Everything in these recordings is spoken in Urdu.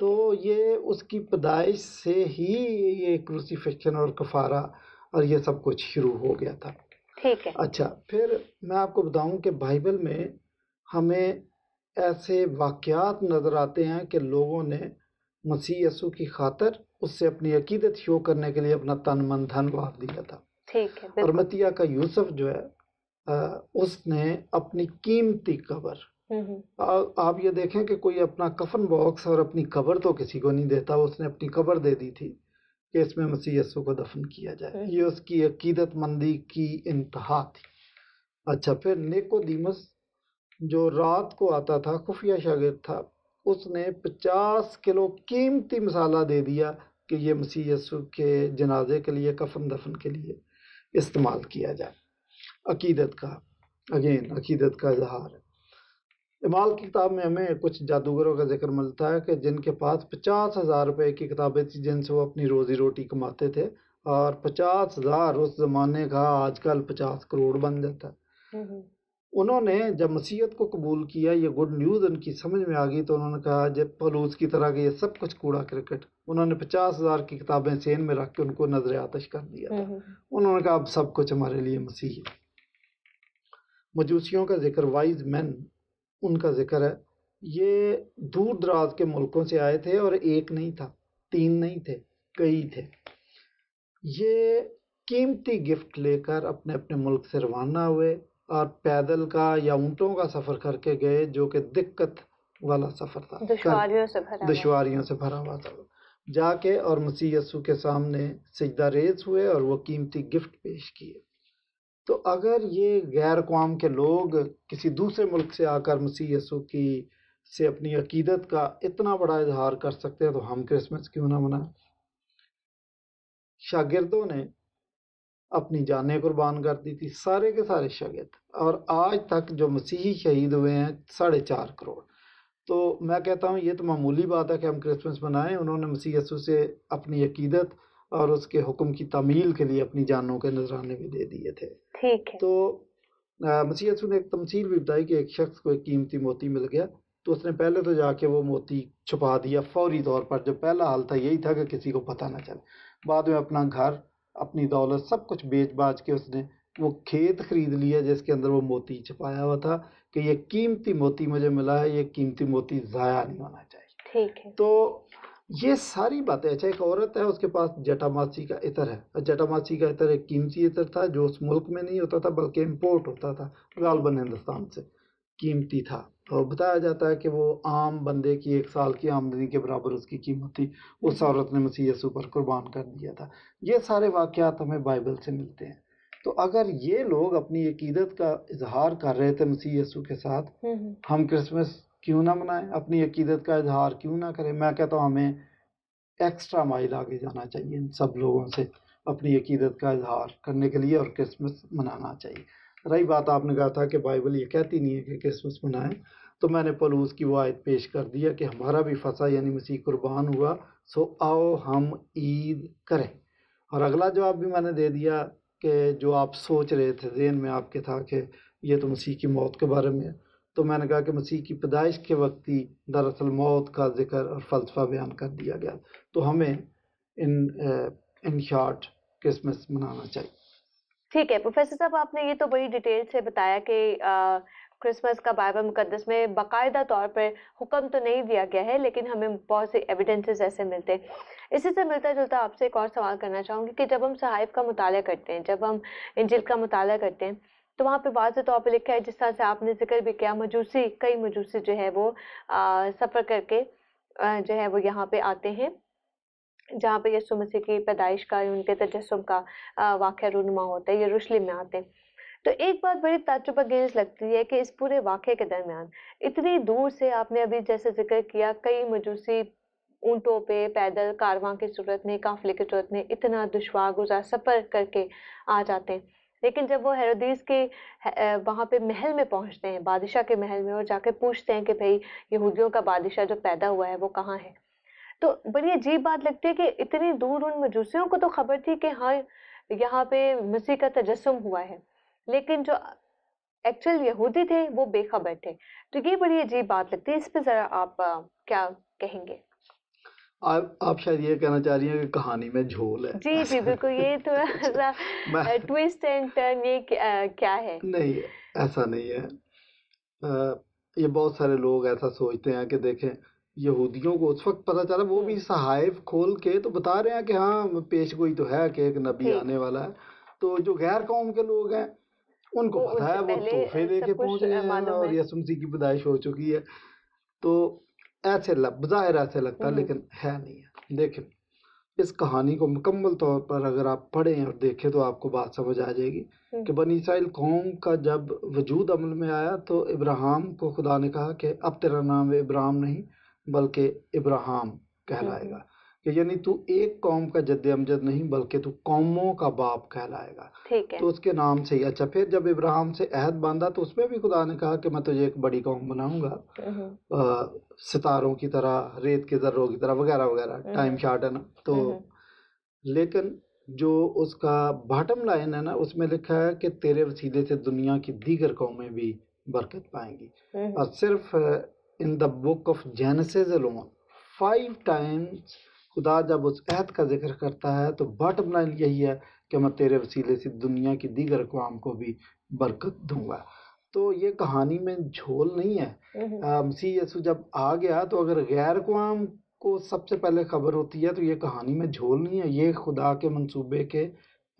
تو یہ اس کی پیدائش سے ہی یہ کروسیفکشن اور کفارہ اور یہ سب کچھ شروع ہو گیا تھا. ٹھیک ہے. اچھا پھر میں آپ کو بتاؤں کہ بائبل میں ہمیں ایسے واقعات نظر آتے ہیں کہ لوگوں نے مسیح یسوع کی خاطر اس سے اپنی عقیدت شو کرنے کے لیے اپنا تن من دھن وار دیا تھا. ٹھیک ہے. ارمتیہ کا یوسف جو ہے اس نے اپنی قیمتی قبر، آپ یہ دیکھیں کہ کوئی اپنا کفن باکس اور اپنی قبر تو کسی کو نہیں دیتا، اس نے اپنی قبر دے دی تھی کہ اس میں مسیح یسوع کو دفن کیا جائے. یہ اس کی عقیدت مندی کی انتہا تھی. اچھا پھر نیکودیمس جو رات کو آتا تھا، خفیہ شاگرد تھا، اس نے 50 کلو قیمتی مسالہ دے دیا کہ یہ مسیح یسوع کے جنازے کے لیے، کفن دفن کے لیے استعمال کیا جائے. عقیدت کا عقیدت کا اظہار ہے. اعمال کی کتاب میں ہمیں کچھ جادوگروں کا ذکر ملتا ہے کہ جن کے پاس 50,000 روپے کی کتابیں تھیں جن سے وہ اپنی روزی روٹی کماتے تھے، اور 50,000 اس زمانے کا آج کل 50 کروڑ بن جاتا ہے. انہوں نے جب مسیحیت کو قبول کیا، یہ گڈ نیوز ان کی سمجھ میں آ گئی، تو انہوں نے کہا جب پولوس کی طرح کہ یہ سب کچھ کوڑا کرکٹ، انہوں نے 50,000 کی کتابیں سین میں رکھ کے ان کو نظر آتش کر دیا تھا. انہوں نے کہا اب سب کچھ ہمارے لیے مسیح ہے. مجوسیوں کا ذکر، وائز مین ان کا ذکر ہے. یہ دور دراز کے ملکوں سے آئے تھے، اور ایک نہیں تھا، 3 نہیں تھے، کئی تھے. یہ قیمتی گفٹ لے کر اپنے اپنے ملک سے روانہ ہوئے، اور پیدل کا یا اونٹوں کا سفر کر کے گئے، جو کہ دقت والا سفر تھا، دشواریوں سے بھرا ہوا تھا. جا کے اور مسیح یسوع کے سامنے سجدہ ریز ہوئے اور وہ قیمتی گفٹ پیش کیے. تو اگر یہ غیر اقوام کے لوگ کسی دوسرے ملک سے آ کر مسیح یسوع کی سے اپنی عقیدت کا اتنا بڑا اظہار کر سکتے ہیں، تو ہم کرسمس کیوں نہ منائیں؟ شاگردوں نے اپنی جانیں قربان کر دی تھی، سارے کے سارے شاگرد، اور آج تک جو مسیحی شہید ہوئے ہیں 4.5 کروڑ. تو میں کہتا ہوں یہ تو معمولی بات ہے کہ ہم کرسمس منائیں. انہوں نے مسیح یسوع سے اپنی عقیدت اور اس کے حکم کی تعمیل کے لیے اپنی جانوں کے نذرانے بھی دے دیے تھے. ٹھیک ہے. تو مسیح یسوع نے ایک تمثیل بھی بتائی کہ ایک شخص کو ایک قیمتی موتی مل گیا، تو اس نے پہلے تو جا کے وہ موتی چھپا دیا فوری طور پر. جو پہلا حال تھا یہی تھا کہ کسی کو پتہ نہ چلے. بعد میں اپنا گھر، اپنی دولت سب کچھ بیچ باچ کے اس نے وہ کھیت خرید لیا جس کے اندر وہ موتی چھپایا ہوا تھا کہ یہ قیمتی موتی مجھے ملا ہے، یہ قیمتی موتی ضائع نہیں ہونا چاہیے. ٹھیک ہے. تو یہ ساری باتیں. اچھا ایک عورت ہے، اس کے پاس جٹاماسی کا عطر ہے. جٹاماسی کا عطر ایک قیمتی عطر تھا جو اس ملک میں نہیں ہوتا تھا بلکہ امپورٹ ہوتا تھا، غالباً ہندوستان سے. قیمتی تھا، اور بتایا جاتا ہے کہ وہ عام بندے کی 1 سال کی آمدنی کے برابر اس کی قیمت تھی. اس عورت نے مسیح یسوع پر قربان کر دیا تھا. یہ سارے واقعات ہمیں بائبل سے ملتے ہیں. تو اگر یہ لوگ اپنی عقیدت کا اظہار کر رہے تھے مسیح یسوع کے ساتھ، ہم کرسمس کیوں نہ منائیں؟ اپنی عقیدت کا اظہار کیوں نہ کریں؟ میں کہتا ہوں ہمیں ایکسٹرا مائل آگے جانا چاہیے ان سب لوگوں سے اپنی عقیدت کا اظہار کرنے کے لیے، اور کرسمس منانا چاہیے. رہی بات آپ نے کہا تھا کہ بائبل یہ کہتی نہیں ہے کہ کرسمس منائیں، تو میں نے پولوس کی وہ آیت پیش کر دیا کہ ہمارا بھی فصح یعنی مسیح قربان ہوا، سو آؤ ہم عید کریں. اور اگلا جواب بھی میں نے دے دیا کہ جو آپ سوچ رہے تھے، ذہن میں آپ کے تھا کہ یہ تو مسیح کی موت کے بارے میں ہے، تو میں نے کہا کہ مسیح کی پیدائش کے وقت ہی دراصل موت کا ذکر اور فلسفہ بیان کر دیا گیا. تو ہمیں ان شارٹ کرسمس منانا چاہیے. ٹھیک ہے پروفیسر صاحب، آپ نے یہ تو بڑی ڈیٹیل سے بتایا کہ کرسمس کا بائبل مقدس میں باقاعدہ طور پر حکم تو نہیں دیا گیا ہے، لیکن ہمیں بہت سے ایویڈنسز ایسے ملتے ہیں. اسی سے ملتا جلتا آپ سے ایک اور سوال کرنا چاہوں گی کہ جب ہم صحائف کا مطالعہ کرتے ہیں، جب ہم انجیل کا مطالعہ کرتے ہیں، تو وہاں پہ واضح طور پہ لکھا ہے، جس طرح سے آپ نے ذکر بھی کیا، کئی مجوسی جو ہے وہ سفر کر کے جو ہے وہ یہاں پہ آتے ہیں جہاں پہ یسوع مسیح کی پیدائش کا، ان کے تجسم کا واقعہ رونما ہوتا ہے، یروشلم میں آتے ہیں. تو ایک بات بڑی تعجب انگیز لگتی ہے کہ اس پورے واقعے کے درمیان اتنی دور سے، آپ نے ابھی جیسے ذکر کیا، کئی مجوسی اونٹوں پہ پیدل کارواں کی صورت میں، قافلے کی صورت میں اتنا دشوار گزار سفر کر کے آ جاتے ہیں. لیکن جب وہ ہیرودیس کے وہاں پہ محل میں پہنچتے ہیں، بادشاہ کے محل میں، اور جا کے پوچھتے ہیں کہ بھئی یہودیوں کا بادشاہ جو پیدا ہوا ہے وہ کہاں ہے، تو بڑی عجیب بات لگتی ہے کہ اتنی دور ان مجوسیوں کو تو خبر تھی کہ ہاں یہاں پہ مسیح کا تجسم ہوا ہے، لیکن جو ایکچوئل یہودی تھے وہ بے خبر تھے. تو یہ بڑی عجیب بات لگتی ہے. اس پہ ذرا آپ کیا کہیں گے؟ آپ شاید یہ کہنا چاہ رہی ہیں کہ کہانی میں جھول ہے. جی جی بالکل, یہ تھوڑا سا ٹویسٹ اینڈ ٹرن, یہ کیا ہے؟ نہیں, ایسا نہیں ہے. یہ بہت سارے لوگ ایسا سوچتے ہیں کہ دیکھیں یہودیوں کو اس وقت پتہ چلا, وہ بھی صحائف کھول کے تو بتا رہے ہیں کہ ہاں پیش گوئی تو ہے کہ ایک نبی آنے والا ہے. تو جو غیر قوم کے لوگ ہیں ان کو پتہ ہے, وہ تحفے لے کے پہنچ گئے ہیں اور یسوع مسیح کی پیدائش ہو چکی ہے. تو ایسے بظاہر ایسے لگتا ہے لیکن ہے نہیں ہے. دیکھیں اس کہانی کو مکمل طور پر اگر آپ پڑھیں اور دیکھیں تو آپ کو بات سمجھ آ جائے گی کہ بنی اسرائیل قوم کا جب وجود عمل میں آیا تو ابراہیم کو خدا نے کہا کہ اب تیرا نام ابراہیم نہیں بلکہ ابراہیم کہلائے گا, کہ یعنی تو ایک قوم کا جد امجد نہیں بلکہ تو قوموں کا باپ کہلائے گا. تو اس کے نام سے ہی. اچھا, پھر جب ابراہیم سے عہد باندھا تو اس میں بھی خدا نے کہا کہ میں تجھے ایک بڑی قوم بناؤں گا, ستاروں کی طرح, ریت کے ذروں کی طرح, وغیرہ وغیرہ. ٹائم شارٹ ہے نا. تو لیکن جو اس کا باٹم لائن ہے نا, اس میں لکھا ہے کہ تیرے وسیلے سے دنیا کی دیگر قومیں بھی برکت پائیں گی. اور صرف in the book of Genesis alone 5 times خدا جب اس عہد کا ذکر کرتا ہے تو باٹم لائن یہی ہے کہ میں تیرے وسیلے سے دنیا کی دیگر اقوام کو بھی برکت دوں گا. تو یہ کہانی میں جھول نہیں ہے. مسیح یسوع جب آ گیا تو اگر غیر اقوام کو سب سے پہلے خبر ہوتی ہے تو یہ کہانی میں جھول نہیں ہے, یہ خدا کے منصوبے کے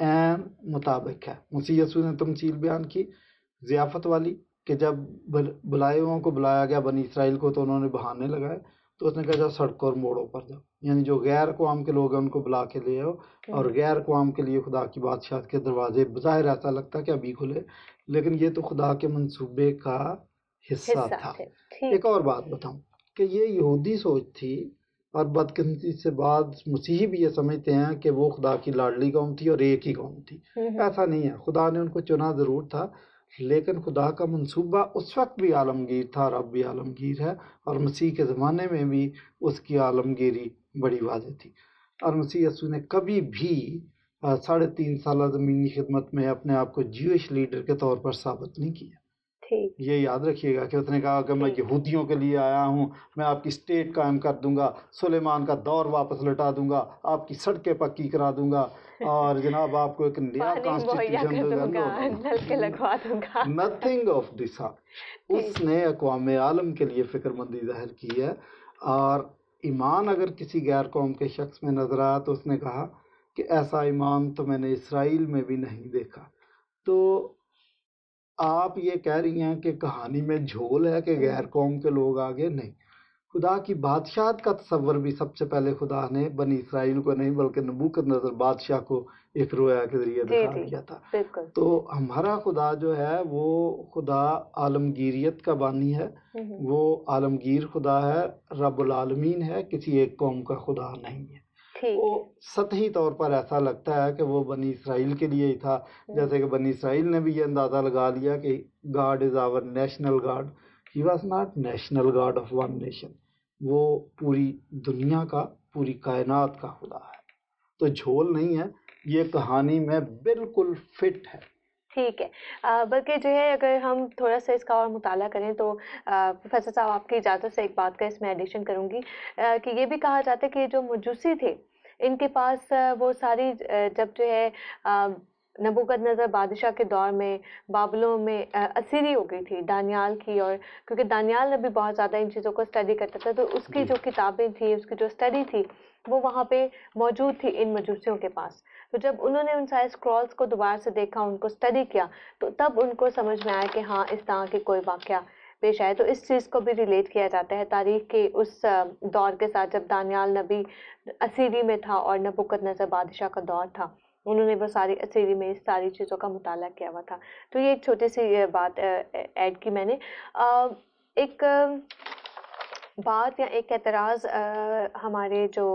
عین مطابق ہے. مسیح یسوع نے تمثیل بیان کی ضیافت والی کہ جب بلائے ہوئوں کو بلایا گیا بنی اسرائیل کو تو انہوں نے بہانے لگائے, تو اس نے کہا جاؤ سڑکوں اور موڑوں پر جاؤ, یعنی جو غیر اقوام کے لوگ ہیں ان کو بلا کے لے آؤ. اور غیر اقوام کے لیے خدا کی بادشاہت کے دروازے بظاہر ایسا لگتا ہے کہ ابھی کھلے, لیکن یہ تو خدا کے منصوبے کا حصہ تھا. ایک اور بات بتاؤں کہ یہ یہودی سوچ تھی, اور بدقسمتی سے بعد مسیحی بھی یہ سمجھتے ہیں کہ وہ خدا کی لاڈلی قوم تھی اور ایک ہی قوم تھی. ایسا نہیں ہے, خدا نے ان کو چنا ضرور تھا لیکن خدا کا منصوبہ اس وقت بھی عالمگیر تھا اور اب بھی عالمگیر ہے, اور مسیح کے زمانے میں بھی اس کی عالمگیری بڑی واضح تھی. اور مسیح یسوع نے کبھی بھی 3.5 سالہ زمینی خدمت میں اپنے آپ کو جیوش لیڈر کے طور پر ثابت نہیں کیا. یہ یاد رکھیے گا کہ اس نے کہا کہ میں یہودیوں کے لیے آیا ہوں, میں آپ کی اسٹیٹ قائم کر دوں گا, سلیمان کا دور واپس لٹا دوں گا, آپ کی سڑکیں پکی کرا دوں گا, اور جناب آپ کو ایک نیا کانسٹیٹیوشن دوں گا. Nothing of this. اس نے اقوام عالم کے لیے فکر مندی ظاہر کی ہے, اور ایمان اگر کسی غیر قوم کے شخص میں نظر آیا تو اس نے کہا کہ ایسا ایمان تو میں نے اسرائیل میں بھی نہیں دیکھا. تو آپ یہ کہہ رہی ہیں کہ کہانی میں جھول ہے کہ غیر قوم کے لوگ آگے, نہیں. خدا کی بادشاہت کا تصور بھی سب سے پہلے خدا نے بنی اسرائیل کو نہیں بلکہ نبوکدنضر بادشاہ کو ایک رویا کے ذریعے دکھا دیا تھا. تو ہمارا خدا جو ہے وہ خدا عالمگیریت کا بانی ہے, وہ عالمگیر خدا ہے, رب العالمین ہے, کسی ایک قوم کا خدا نہیں ہے. وہ سطحی طور پر ایسا لگتا ہے کہ وہ بنی اسرائیل کے لیے ہی تھا, جیسے کہ بنی اسرائیل نے بھی یہ اندازہ لگا لیا کہ God is our national God. He was not national God of one nation, وہ پوری دنیا کا, پوری کائنات کا خدا ہے. تو جھول نہیں ہے, یہ کہانی میں بالکل فٹ ہے. ٹھیک ہے, بلکہ جو ہے اگر ہم تھوڑا سا اس کا اور مطالعہ کریں تو پروفیسر صاحب آپ کی اجازت سے ایک بات کا اس میں ایڈیشن کروں گی کہ یہ بھی کہا جاتا ہے کہ جو مجوسی تھے ان کے پاس وہ ساری جب جو ہے نبوکدنضر بادشاہ کے دور میں بابلوں میں اسیری ہو گئی تھی دانیال کی, اور کیونکہ دانیال نے بھی بہت زیادہ ان چیزوں کو اسٹڈی کرتا تھا تو اس کی جو کتابیں تھیں, اس کی جو اسٹڈی تھی وہ وہاں پہ موجود تھی ان مجوسیوں کے پاس. تو جب انہوں نے ان سارے اسکرولز کو دوبارہ سے دیکھا, ان کو اسٹڈی کیا, تو تب ان کو سمجھ میں آیا کہ ہاں اس طرح کے کوئی واقعہ پیش آئے. تو اس چیز کو بھی ریلیٹ کیا جاتا ہے تاریخ کے اس دور کے ساتھ جب دانیال نبی اسیری میں تھا اور نبوکدنضر بادشاہ کا دور تھا, انہوں نے وہ ساری اسیری میں اس ساری چیزوں کا مطالعہ کیا ہوا تھا. تو یہ ایک چھوٹی سی بات ایڈ کی میں نے. ایک بات یا ایک اعتراض ہمارے جو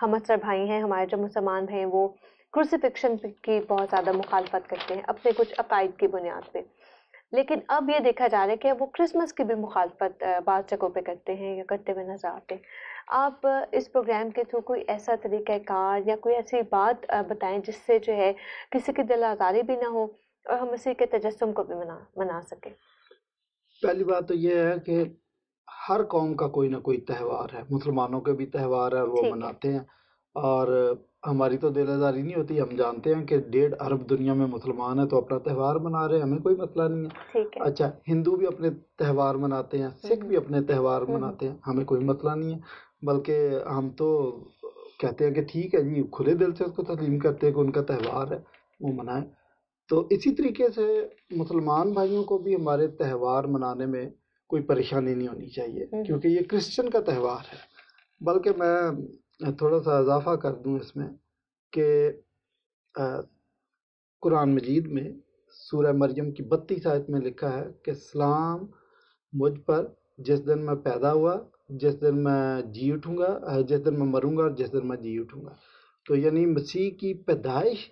ہم افسر بھائی ہیں, ہمارے جو مسلمان بھائی ہیں, وہ کروسیفکشن کی بہت زیادہ مخالفت کرتے ہیں اپنے کچھ عقائد کی بنیاد پہ. لیکن اب یہ دیکھا جا رہا ہے کہ وہ کرسمس کی بھی مخالفت بعض جگہوں پہ کرتے ہیں یا کرتے ہوئے نظر آتے ہیں. آپ اس پروگرام کے تھرو کوئی ایسا طریقہ کار یا کوئی ایسی بات بتائیں جس سے جو ہے کسی کی دل آزاری بھی نہ ہو اور ہم اسی کے تجسم کو بھی منا سکیں. پہلی بات تو یہ ہے کہ ہر قوم کا کوئی نہ کوئی تہوار ہے، مسلمانوں کے بھی تہوار ہے اور وہ مناتے ہیں، اور ہماری تو دل آزاری نہیں ہوتی، ہم جانتے ہیں کہ 1.5 ارب دنیا میں مسلمان ہیں تو اپنا تہوار منا رہے ہیں، ہمیں کوئی مسئلہ نہیں ہے۔ اچھا، ہندو بھی اپنے تہوار مناتے ہیں، سکھ بھی اپنے تہوار مناتے ہیں، ہمیں کوئی مسئلہ نہیں ہے، بلکہ ہم تو کہتے ہیں کہ ٹھیک ہے جی، کھلے دل سے اس کو تسلیم کرتے ہیں کہ ان کا تہوار ہے، وہ منائیں۔ تو اسی طریقے سے مسلمان بھائیوں کو بھی ہمارے تہوار منانے میں کوئی پریشانی نہیں ہونی چاہیے، کیونکہ یہ کرسچن کا تہوار ہے۔ بلکہ میں تھوڑا سا اضافہ کر دوں اس میں کہ قرآن مجید میں سورہ مریم کی 32 آیت میں لکھا ہے کہ سلام مجھ پر جس دن میں پیدا ہوا، جس دن میں جی اٹھوں گا، جس دن میں مروں گا اور جس دن میں جی اٹھوں گا۔ تو یعنی مسیح کی پیدائش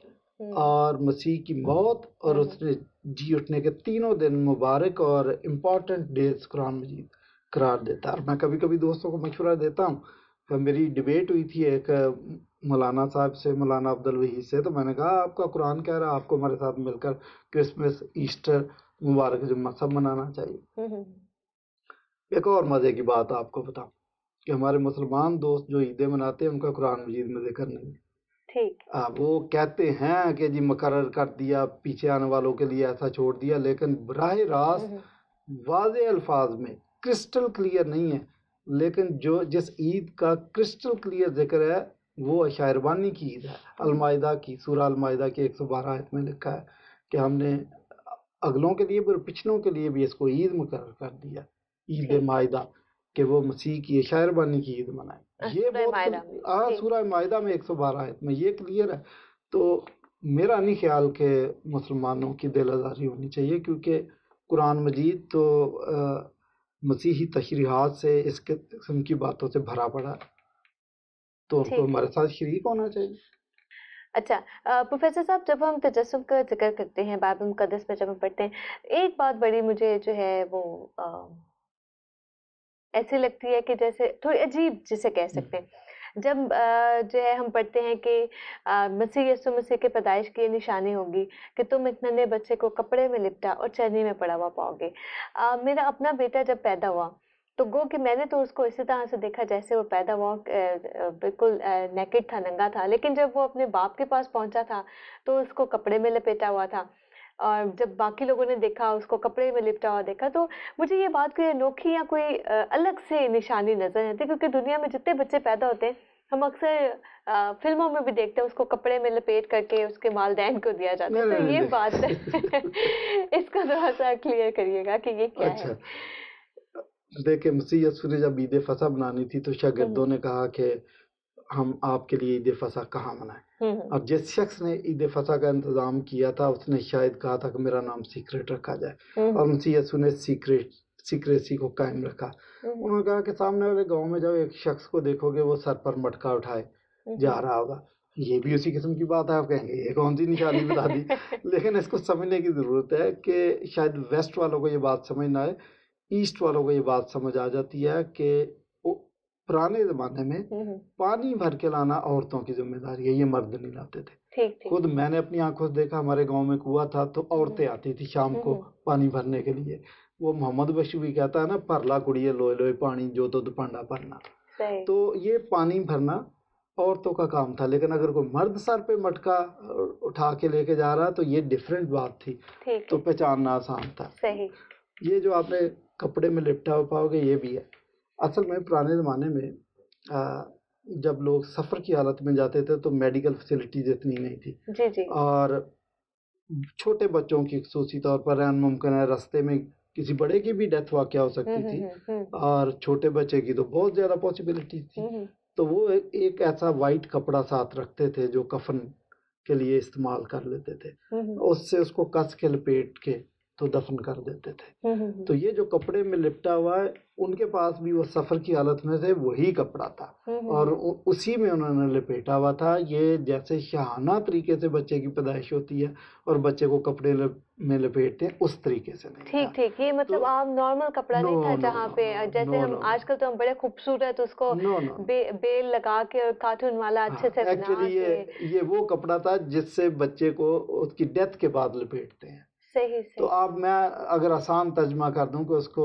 اور مسیح کی موت اور اس نے جی اٹھنے کے تینوں دن مبارک اور امپورٹنٹ ڈیز قرآن مجید قرار دیتا ہے۔ اور میں کبھی کبھی دوستوں کو مشورہ دیتا ہوں، میری ڈیبیٹ ہوئی تھی ایک مولانا صاحب سے، مولانا عبدالوحید سے، تو میں نے کہا آپ کا قرآن کہہ رہا ہے آپ کو ہمارے ساتھ مل کر کرسمس، ایسٹر، مبارک جمعہ سب منانا چاہیے۔ ایک اور مزے کی بات آپ کو بتاؤں کہ ہمارے مسلمان دوست جو عیدیں مناتے ہیں ان کا قرآن مجید میں ذکر نہیں ہے۔ وہ کہتے ہیں کہ جی مقرر کر دیا، پیچھے آنے والوں کے لیے ایسا چھوڑ دیا، لیکن براہ راست واضح الفاظ میں کرسٹل کلیئر نہیں ہے۔ لیکن جس عید کا کرسٹل کلیئر ذکر ہے وہ عشائر بانی کی عید ہے، المائدہ کی، سورہ المائدہ کی 112 آیت میں لکھا ہے کہ ہم نے اگلوں کے لیے بھی اور پچھلوں کے لیے بھی اس کو عید مقرر کر دیا، عید مائدہ، کہ وہ مسیح کی عشائر بانی کی عید منائیں۔ یہ سورہ مائدہ میں 112 آیت میں یہ کلیئر ہے۔ تو میرا نہیں خیال کہ مسلمانوں کی دل آزاری ہونی چاہیے، کیونکہ قرآن مجید تو مسیحی تشریحات سے اس قسم کی باتوں سے بھرا پڑا ہے، تو ان کو ہمارے ساتھ شریک ہونا چاہیے۔ اچھا پروفیسر صاحب، جب ہم تجسم کا ذکر کرتے ہیں بائبل مقدس میں، جب ہم پڑھتے ہیں، ایک بات بڑی مجھے جو ہے وہ ایسی لگتی ہے کہ جیسے تھوڑی عجیب جسے کہہ سکتے ہیں، جب جو ہے ہم پڑھتے ہیں کہ مسیح یسوع مسیح کے پیدائش کی یہ نشانی ہوگی کہ تم ایک ننھے بچے کو کپڑے میں لپٹا اور چرنی میں پڑا ہوا پاؤ گے۔ میرا اپنا بیٹا جب پیدا ہوا تو گو کہ میں نے تو اس کو اسی طرح سے دیکھا جیسے وہ پیدا ہوا بالکل نیکڈ تھا، ننگا تھا، لیکن جب وہ اپنے باپ کے پاس پہنچا تھا تو اس کو کپڑے میں لپیٹا ہوا تھا، اور جب باقی لوگوں نے دیکھا اس کو کپڑے میں لپٹا ہوا دیکھا، تو مجھے یہ بات کوئی انوکھی یا کوئی الگ سے نشانی نظر آتی ہے، کیونکہ دنیا میں جتنے بچے پیدا ہوتے ہیں ہم اکثر فلموں میں بھی دیکھتے ہیں اس کو کپڑے میں لپیٹ کر کے اس کے والدین کو دیا جاتا ہے۔ تو یہ بات اس کو تھوڑا سا کلیئر کریے گا کہ یہ کیا ہے۔ دیکھیں، مسیح یسوع نے جب عید فصح منانی تھی تو شاگردوں نے کہا کہ ہم آپ کے لیے عید فصح کہاں منائیں، اور جس شخص نے عید فصح کا انتظام کیا تھا اس نے شاید کہا تھا کہ میرا نام سیکریٹ رکھا جائے، اور مسیح یسوع نے سیکریسی کو قائم رکھا۔ انہوں نے کہا کہ سامنے والے گاؤں میں جب ایک شخص کو دیکھو گے وہ سر پر مٹکا اٹھائے جا رہا ہوگا، یہ بھی اسی قسم کی بات ہے، آپ کہیں گے یہ کون سی نشانی بتا دی، لیکن اس کو سمجھنے کی ضرورت ہے کہ شاید ویسٹ والوں کو یہ بات سمجھ نہ آئے، ایسٹ والوں کو یہ بات سمجھ آ جاتی ہے کہ پرانے زمانے میں پانی بھر کے لانا عورتوں کی ذمہ داری ہے، یہ مرد نہیں لاتے تھے۔ خود میں نے اپنی آنکھوں سے دیکھا، ہمارے گاؤں میں کنواں تھا تو عورتیں آتی تھی شام کو پانی بھرنے کے لیے، وہ محمد بشیر بھی کہتا ہے نا، پرلا کڑیے لوئے لوئے پانی جو تو دوپنڈا بھرنا، تو یہ پانی بھرنا عورتوں کا کام تھا۔ لیکن اگر کوئی مرد سر پہ مٹکا اٹھا کے لے کے جا رہا تو یہ ڈیفرنٹ بات تھی، تو پہچاننا آسان تھا۔ یہ جو آپ نے کپڑے میں لپٹا ہوا پاؤ گے یہ بھی ہے۔ اصل میں پرانے زمانے میں جب لوگ سفر کی حالت میں جاتے تھے تو میڈیکل فیسلٹیز اتنی نہیں تھی، اور چھوٹے بچوں کی خصوصی طور پر ممکن ہے رستے میں کسی بڑے کی بھی ڈیتھ واقع ہو سکتی تھی، اور چھوٹے بچے کی تو بہت زیادہ پاسبلٹیز تھی، تو وہ ایک ایسا وائٹ کپڑا ساتھ رکھتے تھے جو کفن کے لیے استعمال کر لیتے تھے، اس سے اس کو کس کے لپیٹ کے تو دفن کر دیتے تھے۔ تو یہ جو کپڑے میں لپٹا ہوا ہے ان کے پاس بھی وہ سفر کی حالت میں سے وہی کپڑا تھا اور اسی میں انہوں نے لپیٹا ہوا تھا۔ یہ جیسے شاہانہ طریقے سے بچے کی پیدائش ہوتی ہے اور بچے کو کپڑے میں لپیٹتے ہیں اس طریقے سے نہیں۔ ٹھیک، یہ مطلب عام نارمل کپڑا نہیں تھا جہاں پہ جیسے ہم آج کل تو ہم بڑے خوبصورت اس کو بیل لگا کے اور کارٹون والا اچھے سے بنا کے۔ ایکچولی یہ وہ کپڑا تھا جس سے بچے کو اس کی ڈیتھ کے بعد لپیٹتے ہیں۔ تو آپ میں اگر آسان ترجمہ کر دوں کہ اس کو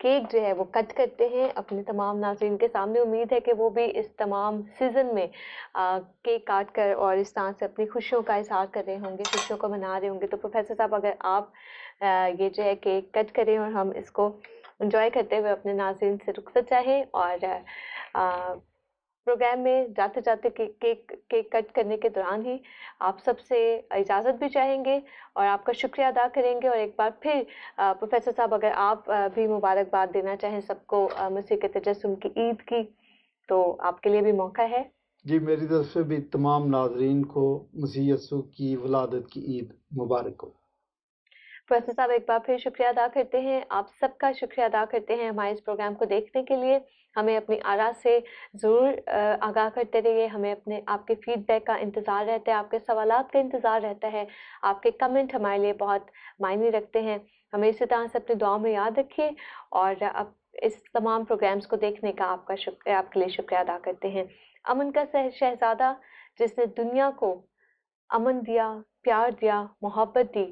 کیک جو ہے وہ کٹ کرتے ہیں اپنے تمام ناظرین کے سامنے. امید ہے کہ وہ بھی اس تمام سیزن میں کیک کاٹ کر اور اس طرح سے اپنی خوشیوں کا اظہار کر رہے ہوں گے, خوشیوں کو منا رہے ہوں گے. تو پروفیسر صاحب اگر آپ یہ جو ہے کیک کٹ کریں اور ہم اس کو انجوائے کرتے ہوئے اپنے ناظرین سے رخصت چاہیں, اور پروگرام میں جاتے جاتے کیک کٹ کرنے کے دوران ہی آپ سب سے اجازت بھی چاہیں گے اور آپ کا شکریہ ادا کریں گے. اور ایک بار پھر پروفیسر صاحب اگر آپ بھی مبارکباد دینا چاہیں سب کو مسیح کے تجسم کی عید کی, تو آپ کے لیے بھی موقع ہے. جی, میری طرف سے بھی تمام ناظرین کو مسیح یسوع کی ولادت کی عید مبارک ہو. پروفیسر صاحب ایک بار پھر شکریہ ادا کرتے ہیں, آپ سب کا شکریہ ادا کرتے ہیں ہمارے اس پروگرام کو دیکھنے کے لیے. ہمیں اپنی آراء سے ضرور آگاہ کرتے رہیے, ہمیں آپ کے فیڈ بیک کا انتظار رہتا ہے, آپ کے سوالات کا انتظار رہتا ہے, آپ کے کمنٹ ہمارے لیے بہت معنی رکھتے ہیں. ہمیں اسی طرح سے اپنی دعاؤں میں یاد رکھیے, اور اب اس تمام پروگرامز کو دیکھنے کا آپ کے لیے شکریہ ادا کرتے ہیں. امن کا شہزادہ جس نے دنیا کو امن دیا, پیار دیا, محبت دی,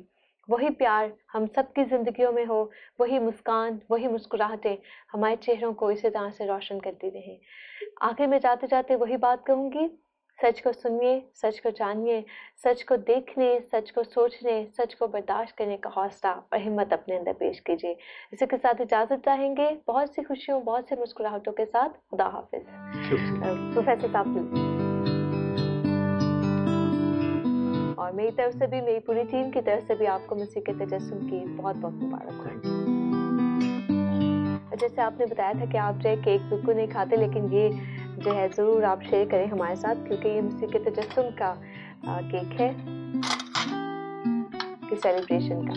وہی پیار ہم سب کی زندگیوں میں ہو, وہی مسکان, وہی مسکراہٹیں ہمارے چہروں کو اسی طرح سے روشن کرتی رہیں. آخر میں جاتے جاتے وہی بات کہوں گی, سچ کو سنیے, سچ کو جانیے, سچ کو دیکھنے, سچ کو سوچنے, سچ کو برداشت کرنے کا حوصلہ اور ہمت اپنے اندر پیش کیجیے. اسی کے ساتھ اجازت چاہیں گے بہت سی خوشیوں, بہت سے مسکراہٹوں کے ساتھ. خدا حافظ. پروفیسر صاحب, اور میری طرف سے بھی, میری پوری ٹیم کی طرف سے بھی آپ کو مسیح کے تجسم کی بہت بہت مبارک ہو. جیسے آپ نے بتایا تھا کہ آپ جو ہے کیک بالکل نہیں کھاتے, لیکن یہ جو ہے ضرور آپ شیئر کریں ہمارے ساتھ, کیونکہ یہ مسیح کے تجسم کا کیک ہے, کہ سیلیبریشن کا.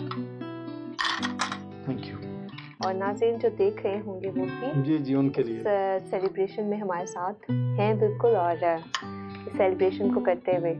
Thank you. اور ناظرین جو دیکھ رہے ہوں گے وہ بھی جی ان کے لیے سیلیبریشن میں ہمارے ساتھ ہیں بالکل, اور سیلیبریشن کو کرتے ہوئے